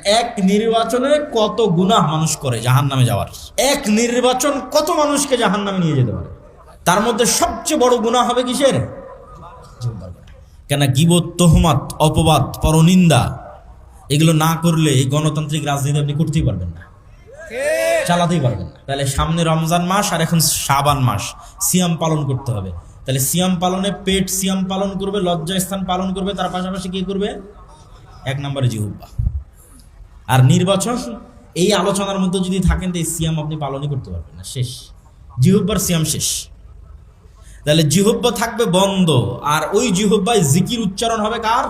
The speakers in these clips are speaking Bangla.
এক নির্বাচনে কত গুনাহ মানুষ করে জাহান্নামে যাওয়ার, এক নির্বাচন কত মানুষকে জাহান্নামে নিয়ে যেতে পারে। তার মধ্যে সবচেয়ে বড় গুনাহ হবে কিসের? কেন গীবত, তোহমত, অপবাদ, পরনিন্দা এগুলো না করলে এই গণতান্ত্রিক রাজনীতি আপনি করতেই পারবেন না, চালাতেই পারবেন না। তাহলে সামনে রমজান মাস আর এখন শাবান মাস, সিয়াম পালন করতে হবে। তাহলে সিয়াম পালনে পেট সিয়াম পালন করবে, লজ্জাস্থান পালন করবে, তার পাশাপাশি কি করবে? এক নম্বরে জিহ্বা। আর নির্বাচন এই আলোচনার মধ্যে যদি থাকেন তো এই সিয়াম আপনি পালনই করতে পারবেন না, শেষ, জিহ্বার সিয়াম শেষ। তাহলে জিহ্বা থাকবে বন্ধ, আর ওই জিহ্বায় জিকির উচ্চারণ হবে কার?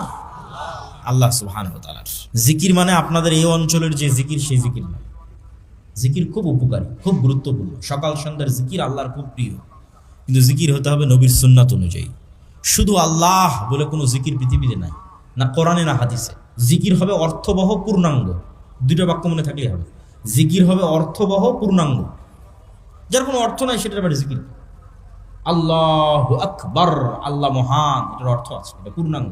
আল্লাহ সুবহানাহু ওয়া তাআলার। জিকির মানে আপনাদের এই অঞ্চলের যে জিকির সেই জিকির না। জিকির খুব উপকারী, খুব গুরুত্বপূর্ণ। সকাল সন্ধ্যার জিকির আল্লাহর খুব প্রিয়, কিন্তু জিকির হতে হবে নবীর সুন্নাত অনুযায়ী। শুধু আল্লাহ বলে কোনো জিকির পৃথিবীতে নাই, না কোরআনে না হাদিসে। জিকির হবে অর্থবহ পূর্ণাঙ্গ, দুইটা বাক্য মনে থাকলেই হবে। জিকির হবে অর্থবহ পূর্ণাঙ্গ, যার কোনো অর্থ নাই সেটার ব্যাপারে জিকির। আল্লাহু আকবার, আল্লাহ মহান, এটার অর্থ আছে, এটা পূর্ণাঙ্গ।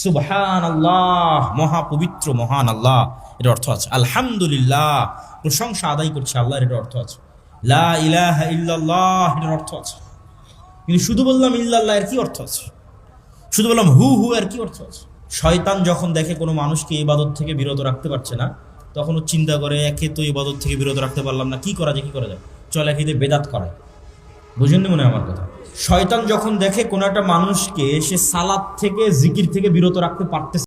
সুবহান আল্লাহ, মহা পবিত্র মহান আল্লাহ, এটার অর্থ আছে। আলহামদুলিল্লাহ, প্রশংসা আদায় করছে আল্লাহর, এটার অর্থ আছে। লা ইলাহা ইল্লাল্লাহ, এটার অর্থ আছে। কিন্তু শুধু বললাম ইল্লাল্লাহ এর কি অর্থ আছে? শুধু বললাম হু হু এর কি অর্থ আছে? শয়তান যখন দেখে কোনো মানুষকে ইবাদত থেকে বিরত রাখতে পারছে না, তখন ও চিন্তা করে, একে তো ইবাদত থেকে বিরত রাখতে পারলাম না, কি করা যায়, কি করা যায়, চল একে দিয়ে বেদাত করায়। বুঝেননি মনে হয় আমার কথা? শয়তান যখন দেখে কোনো একটা মানুষকে সে সালাত থেকে জিকির থেকে বিরত রাখতে পারতেছে